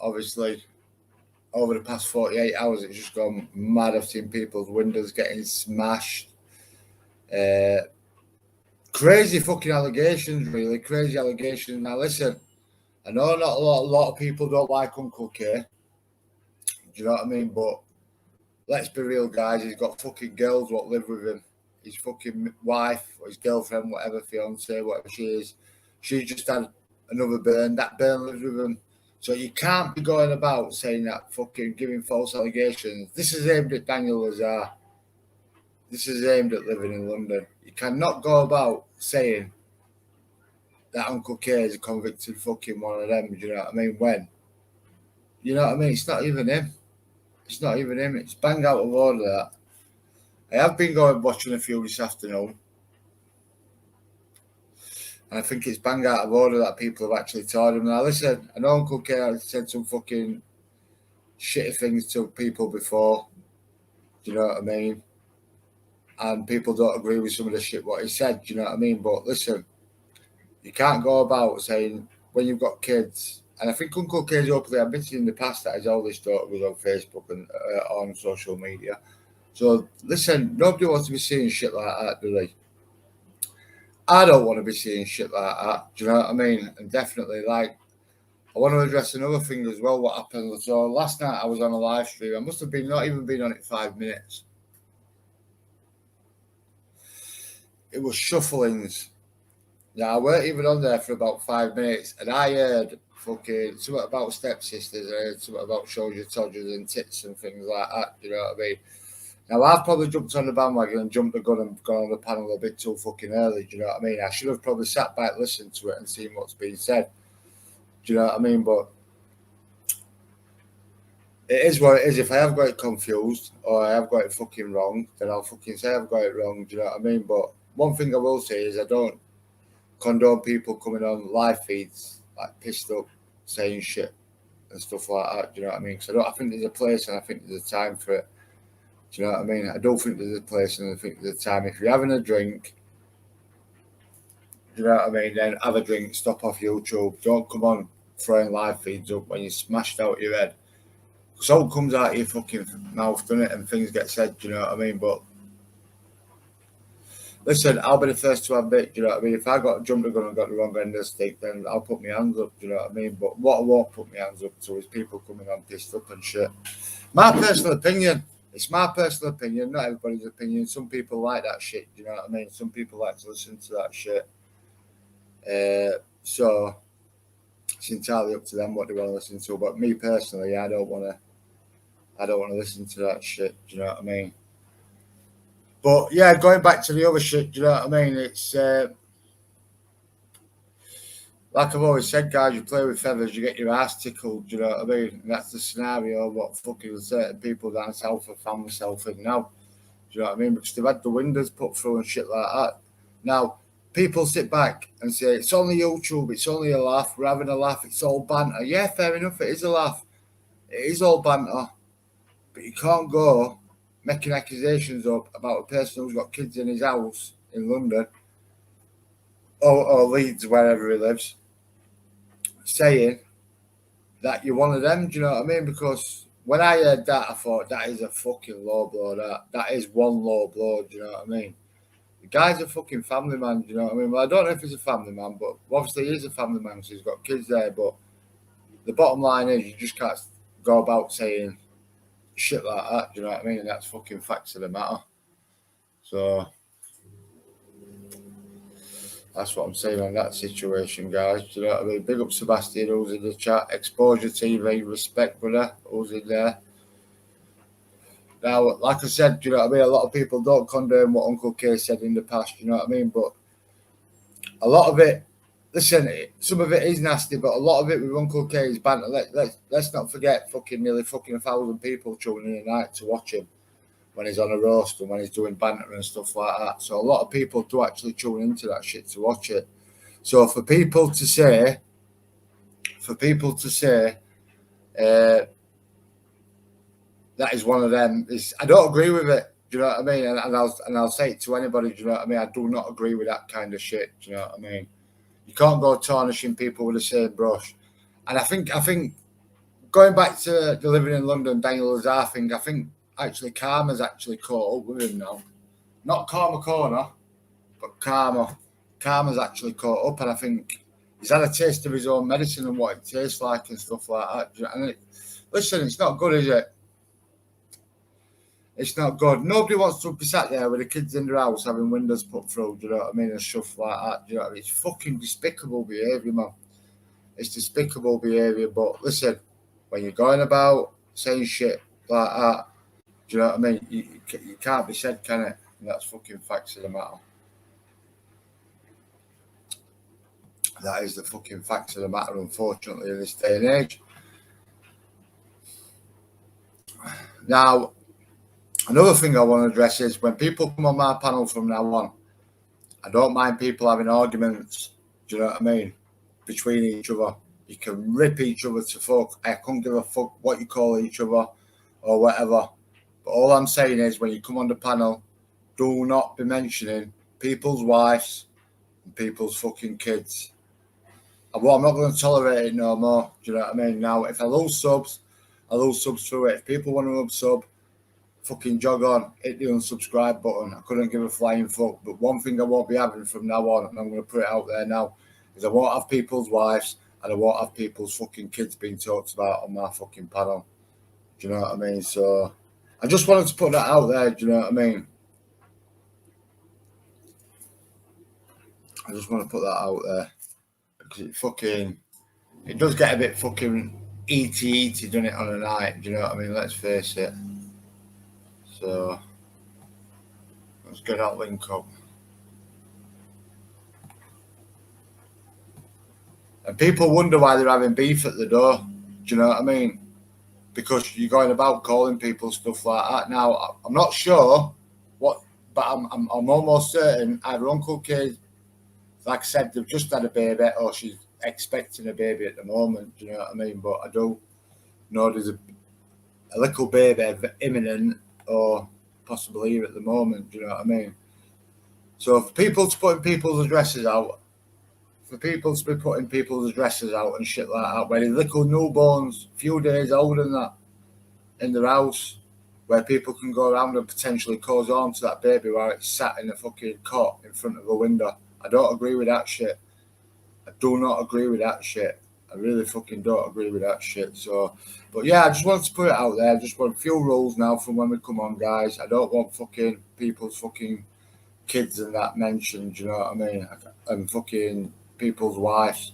obviously, over the past 48 hours, it's just gone mad. I've seen people's windows getting smashed. Crazy fucking allegations, really. Crazy allegations. Now, listen, I know not a lot of people don't like Uncle K. Do you know what I mean? But let's be real, guys. He's got fucking girls what live with him. His fucking wife, or his girlfriend, whatever, fiance, whatever she is. She just had another burn. That burn lives with him. So you can't be going about saying that, fucking giving false allegations. This is aimed at Daniel Lazar. This is aimed at living in London. You cannot go about saying that Uncle K is a convicted fucking one of them. Do you know what I mean? When? You know what I mean? It's not even him. It's not even him. It's bang out of order, that. I have been watching a few this afternoon. And I think it's bang out of order that people have actually told him. Now, listen, I know Uncle K has said some fucking shitty things to people before. Do you know what I mean? And people don't agree with some of the shit what he said. Do you know what I mean? But listen, you can't go about saying when you've got kids. And I think Uncle K's openly admitted in the past that his oldest daughter was on Facebook and on social media. So, listen, nobody wants to be seeing shit like that, do they? I don't want to be seeing shit like that. Do you know what I mean? And definitely, like, I want to address another thing as well, what happened. So, last night I was on a live stream. I must have been not even been on it 5 minutes. It was shufflings. Now, I weren't even on there for about 5 minutes, and I heard fucking something about stepsisters, I heard something about shoulders, todgers, and tits and things like that. You know what I mean? Now, I've probably jumped on the bandwagon and jumped the gun and gone on the panel a bit too fucking early. Do you know what I mean? I should have probably sat back, listened to it, and seen what's being said. Do you know what I mean? But it is what it is. If I have got it confused or I have got it fucking wrong, then I'll fucking say I've got it wrong. Do you know what I mean? But one thing I will say is I don't condone people coming on live feeds like pissed up, saying shit and stuff like that. Do you know what I mean? Because I think there's a place and I think there's a time for it. Do you know what I mean? I don't think there's a place and I think there's a time. If you're having a drink, do you know what I mean? Then have a drink, stop off YouTube. Don't come on throwing live feeds up when you're smashed out your head. Because all comes out of your fucking mouth, doesn't it? And things get said, do you know what I mean? But listen, I'll be the first to admit, do you know what I mean? If I got jumped the gun and got the wrong end of the stick, then I'll put my hands up, do you know what I mean? But what I won't put my hands up to is people coming on pissed up and shit. My personal opinion. It's my personal opinion, not everybody's opinion. Some people like that shit, do you know what I mean? Some people like to listen to that shit. So it's entirely up to them what they want to listen to. But me personally, I don't want to listen to that shit, do you know what I mean? But yeah, going back to the other shit, do you know what I mean? It's like I've always said, guys, you play with feathers, you get your ass tickled, do you know what I mean? And that's the scenario of what fucking certain people down south have found themselves in now. Do you know what I mean? Because they've had the windows put through and shit like that. Now, people sit back and say, it's only YouTube, it's only a laugh, we're having a laugh, it's all banter. Yeah, fair enough, it is a laugh. It is all banter. But you can't go making accusations up about a person who's got kids in his house in London or Leeds, wherever he lives, saying that you're one of them. Do you know what I mean? Because when I heard that, I thought that is a fucking low blow. That is one low blow. Do you know what I mean? The guy's a fucking family man. Do you know what I mean? Well, I don't know if he's a family man, but obviously he is a family man, so he's got kids there. But the bottom line is, you just can't go about saying shit like that. Do you know what I mean? And that's fucking facts of the matter. So that's what I'm saying on that situation, guys. Do you know what I mean? Big up Sebastian, who's in the chat. Exposure TV, respect, brother, who's in there. Now, like I said, do you know what I mean? A lot of people don't condone what Uncle K said in the past, you know what I mean? But a lot of it, listen, some of it is nasty, but a lot of it with Uncle K is banter. Let's not forget fucking nearly fucking 1,000 people tuning in a night to watch him when he's on a roast and when he's doing banter and stuff like that. So a lot of people do actually tune into that shit to watch it. So for people to say that is one of them, I don't agree with it. Do you know what I mean? And I'll say it to anybody. Do you know what I mean? I do not agree with that kind of shit. Do you know what I mean? You can't go tarnishing people with the same brush. And I think going back to the living in London, Daniel Lazar thing, I think actually Karma's actually caught up with him now. Not Karma Corner, but Karma's actually caught up, and I think he's had a taste of his own medicine and what it tastes like and stuff like that. And listen, it's not good, is it? It's not good. Nobody wants to be sat there with the kids in their house having windows put through, do you know what I mean, and stuff like that. Do you know what I mean? It's fucking despicable behaviour, man. It's despicable behaviour. But listen, when you're going about saying shit like that, do you know what I mean? You can't be said, can it? And that's fucking facts of the matter. That is the fucking facts of the matter, unfortunately, in this day and age. Now, another thing I want to address is when people come on my panel from now on, I don't mind people having arguments, do you know what I mean, between each other. You can rip each other to fuck. I couldn't give a fuck what you call each other or whatever. But all I'm saying is when you come on the panel, do not be mentioning people's wives and people's fucking kids. Well, I'm not going to tolerate it no more. Do you know what I mean? Now, if I lose subs, I lose subs through it. If people want to unsub, fucking jog on, hit the unsubscribe button. I couldn't give a flying fuck. But one thing I won't be having from now on, and I'm going to put it out there now, is I won't have people's wives and I won't have people's fucking kids being talked about on my fucking panel. Do you know what I mean? So I just wanted to put that out there. Do you know what I mean? I just want to put that out there. Because it does get a bit fucking eaty, doesn't it, on a night? Do you know what I mean? Let's face it. So let's get that link up. And people wonder why they're having beef at the door. Do you know what I mean? Because you're going about calling people stuff like that. Now, I'm not sure what, but I'm almost certain either Uncle Kid, like I said, they've just had a baby, or she's expecting a baby at the moment. Do you know what I mean? But I do know there's a little baby imminent, or possibly here at the moment. Do you know what I mean? So for people to put people's addresses out, for people to be putting people's addresses out and shit like that, where there's little newborns, few days older than that, in their house, where people can go around and potentially cause harm to that baby while it's sat in a fucking cot in front of a window. I don't agree with that shit. I do not agree with that shit. I really fucking don't agree with that shit. So, but yeah, I just wanted to put it out there. I just want a few rules now from when we come on, guys. I don't want fucking people's fucking kids and that mentioned, you know what I mean? And fucking people's wives.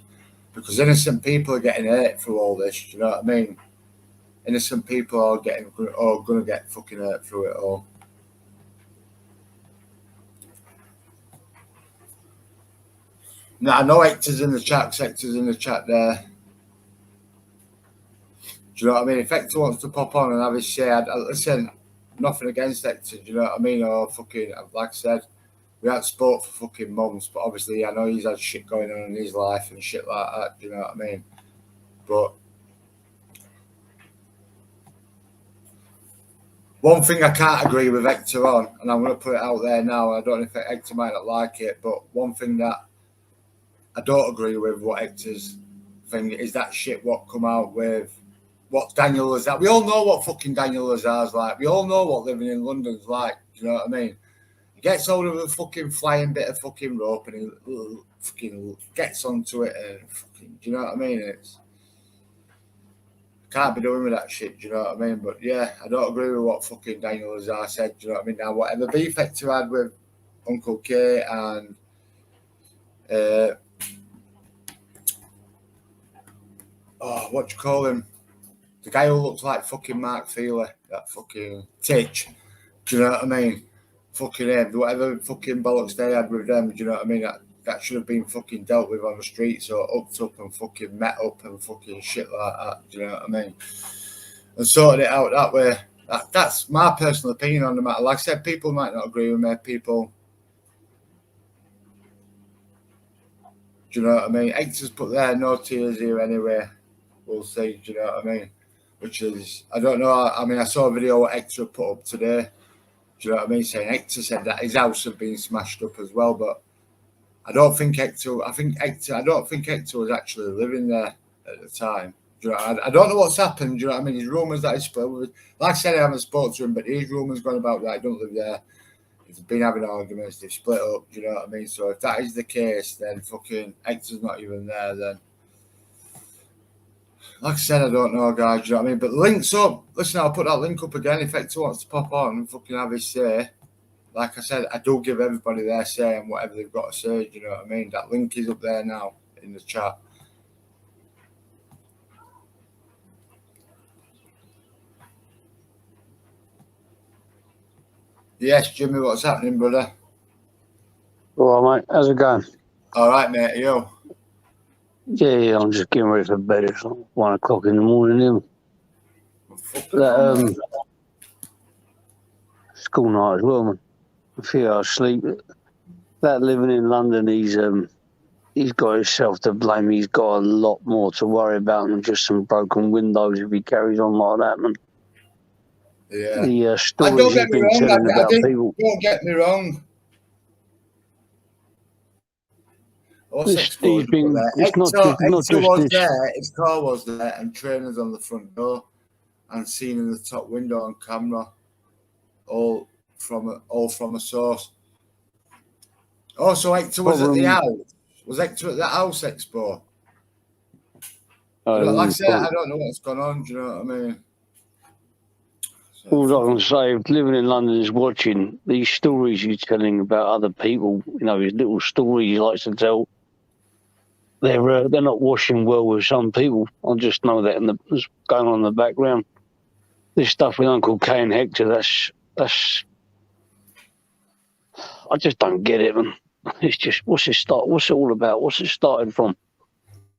Because innocent people are getting hurt through all this, do you know what I mean? Innocent people are going to get fucking hurt through it all. Now, I know Hector's in the chat, Hector's in the chat there. Do you know what I mean? If Hector wants to pop on and have his say, listen, nothing against Hector, do you know what I mean? Or fucking, like I said, we haven't spoke for fucking months, but obviously I know he's had shit going on in his life and shit like that, do you know what I mean? But one thing I can't agree with Hector on, and I'm going to put it out there now, I don't know if Hector might not like it, but one thing that I don't agree with what Hector's thing is that shit what come out with what Daniel Lazar. We all know what fucking Daniel Lazar's like. We all know what living in London's like. Do you know what I mean? He gets hold of a fucking flying bit of fucking rope and he fucking gets onto it and fucking, do you know what I mean? It's can't be doing with that shit, do you know what I mean? But yeah, I don't agree with what fucking Daniel Lazar said, do you know what I mean? Now, whatever beef Hector had with Uncle K and what do you call him? The guy who looks like fucking Mark Feely, that fucking Titch. Do you know what I mean? Fucking him. Whatever fucking bollocks they had with them, do you know what I mean? That should have been fucking dealt with on the streets or hooked up and fucking met up and fucking shit like that. Do you know what I mean? And sorted it out that way. That's my personal opinion on the matter. Like I said, people might not agree with me. People, do you know what I mean? Hector's put there, no tears here anyway. We'll see, do you know what I mean? Which is, I don't know. I mean, I saw a video what Hector put up today. Do you know what I mean? Saying Hector said that his house had been smashed up as well, but I don't think Hector. I don't think Hector was actually living there at the time. Do you know, I don't know what's happened. Do you know what I mean? There's rumours that he's split with. Like I said, I haven't spoken to him, but these rumours going about that he don't live there. They've been having arguments. They've split up. Do you know what I mean? So if that is the case, then fucking Hector's not even there. Then, like I said, I don't know, guys. Do you know what I mean? But links up. Listen, I'll put that link up again. If Hector wants to pop on and fucking have his say, like I said, I do give everybody their say and whatever they've got to say. Do you know what I mean? That link is up there now in the chat. Yes, Jimmy, what's happening, brother? All right, mate. How's it going? All right, mate. You? Yeah, I'm just getting ready for bed. It's like 1 o'clock in the morning. That school night as well, man. A few hours sleep. That living in London, he's got himself to blame. He's got a lot more to worry about than just some broken windows if he carries on like that, man. Yeah. The stories he's been telling about people. Don't get me wrong. Hector was there, his car was there, and trainers on the front door, and seen in the top window on camera, all from a source. Oh, so Hector was at the house. Was Hector at the house expo? Like I said, I don't know what's going on. Do you know what I mean? So, all I can say, if living in London is watching these stories you're telling about other people, you know, his little stories he likes to tell. They're not washing well with some people. I just know that that's going on in the background. This stuff with Uncle Kay and Hector, that's I just don't get it, man. It's just what's it all about? What's it started from?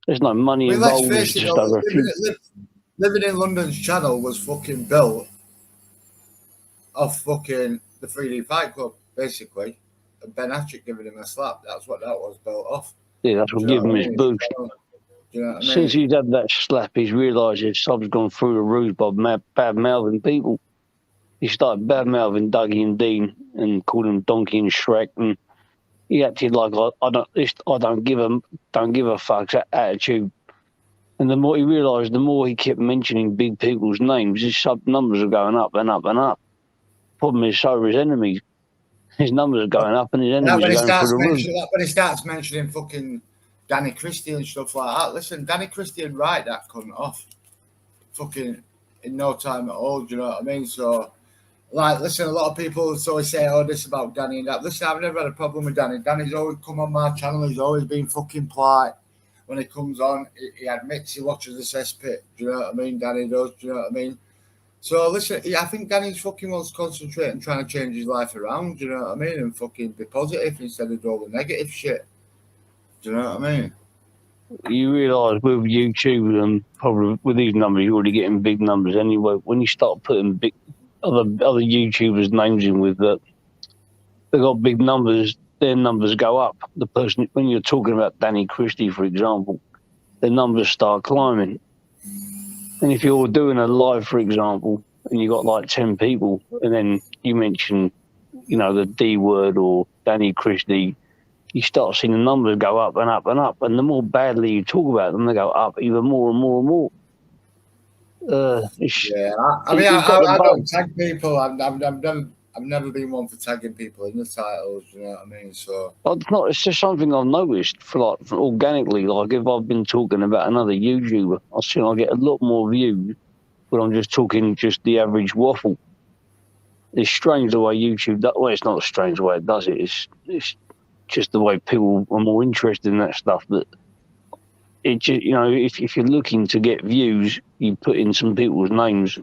There's no money involved. Let's face it, living in London's channel was fucking built off fucking the 3D Fight Club, basically. And Ben Hatchett giving him a slap. That's what that was built off. Yeah, that's what gave him his boost. You know what I mean? Since he's had that slap, he's realised his sub's gone through the roof by bad-mouthing people. He started bad-mouthing Dougie and Dean and called him Donkey and Shrek, and he acted like I don't give a fuck's attitude. And the more he realised, the more he kept mentioning big people's names, his sub numbers are going up and up and up. Problem is, so are his enemies. His numbers are going up and his enemies are going through the roof. When he starts mentioning fucking Danny Christie and stuff like that, listen, Danny Christie and right that cunt off fucking in no time at all, do you know what I mean? So, like, listen, a lot of people always say, oh, this about Danny and that. Listen, I've never had a problem with Danny. Danny's always come on my channel. He's always been fucking polite. When he comes on, he admits he watches the cesspit. Do you know what I mean? Danny does, do you know what I mean? So, listen, I think Danny's fucking wants to concentrate and trying to change his life around, do you know what I mean? And fucking be positive instead of all the negative shit. Do you know what I mean? You realise with YouTube and probably with these numbers, you're already getting big numbers anyway. When you start putting big other YouTubers' names in with that, they've got big numbers, their numbers go up. The person, when you're talking about Danny Christie, for example, their numbers start climbing. And if you're doing a live, for example, and you got like 10 people, and then you mention, you know, the D word or Danny Christie, you start seeing the numbers go up and up and up. And the more badly you talk about them, they go up even more and more and more. I don't tag people. I've never been one for tagging people in the titles. You know what I mean? So it's just something I've noticed for organically. Like if I've been talking about another YouTuber, I get a lot more views when I'm just talking just the average waffle. It's strange the way YouTube does. Well, it's not a strange the way it does it. It's just the way people are more interested in that stuff. But it just, you know, if you're looking to get views, you put in some people's names.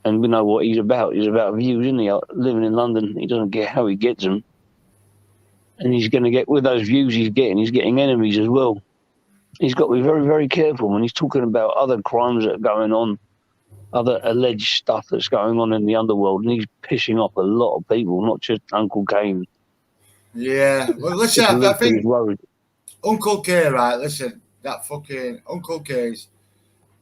And we know what he's about. He's about views, isn't he? Living in London, he doesn't get how he gets them. And he's going to get, with those views he's getting enemies as well. He's got to be very, very careful when he's talking about other crimes that are going on, other alleged stuff that's going on in the underworld. And he's pissing off a lot of people, not just Uncle Kane. Yeah. Well, listen, I think Uncle K, right, listen, that fucking Uncle K's,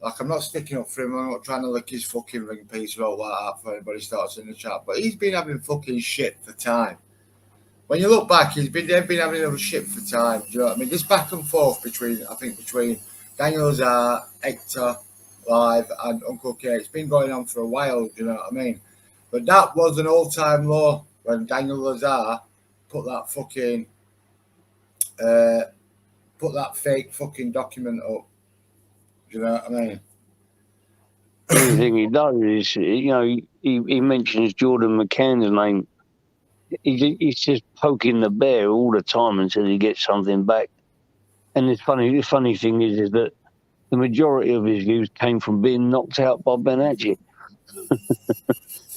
like, I'm not sticking up for him. I'm not trying to lick his fucking ring piece or all like that for anybody starts in the chat. But he's been having fucking shit for time. When you look back, they've been having a shit for time. Do you know what I mean? This back and forth between Daniel Lazar, Hector, Live, and Uncle K. It's been going on for a while, do you know what I mean? But that was an all-time low when Daniel Lazar put that fucking, put that fake fucking document up. Do you know what I mean? The only thing he does is, he mentions Jordan McCann's name. He's just poking the bear all the time until he gets something back. And the funny thing is that the majority of his views came from being knocked out by Ben Adjett.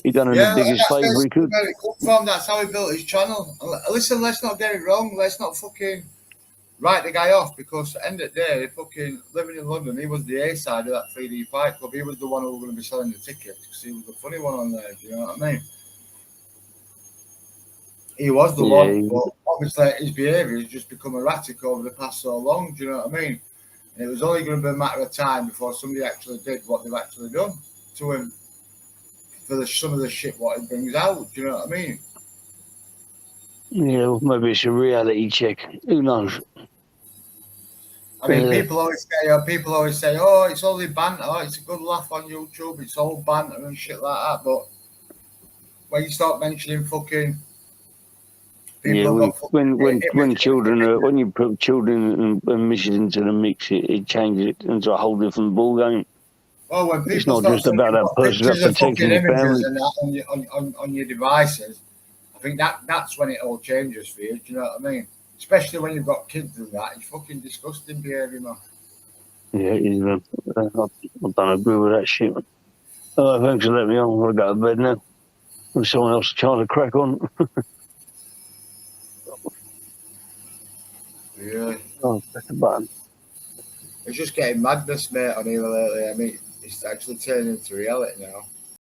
He done him the biggest favour he could. Where it come from. That's how he built his channel. Listen, let's not get it wrong. Let's not fucking write the guy off, because at the end of the day, fucking living in London, he was the A side of that 3D Fight Club. He was the one who was going to be selling the tickets because he was the funny one on there. Do you know what I mean? He was the one, but obviously his behaviour has just become erratic over the past so long. Do you know what I mean? And it was only going to be a matter of time before somebody actually did what they've actually done to him for some of the shit what he brings out. Do you know what I mean? Yeah, well, maybe it's a reality check. Who knows? I mean, people always say, "Oh, it's only banter. It's a good laugh on YouTube. It's all banter and shit like that." But when you start mentioning fucking people, when children when you put children and missions into the mix, it changes it into a whole different ball game. Well, when people it's not just about that person that protecting his family and that on your devices, I think that's when it all changes for you. Do you know what I mean? Especially when you've got kids and that. It's fucking disgusting behaviour, man. Yeah, it is, man. I don't agree with that shit, man. Oh, thanks for letting me on. I'll go to bed now. There's someone else trying to crack on. Yeah. Oh, press the button. It's just getting madness, mate, on here lately. I mean, it's actually turning into reality now.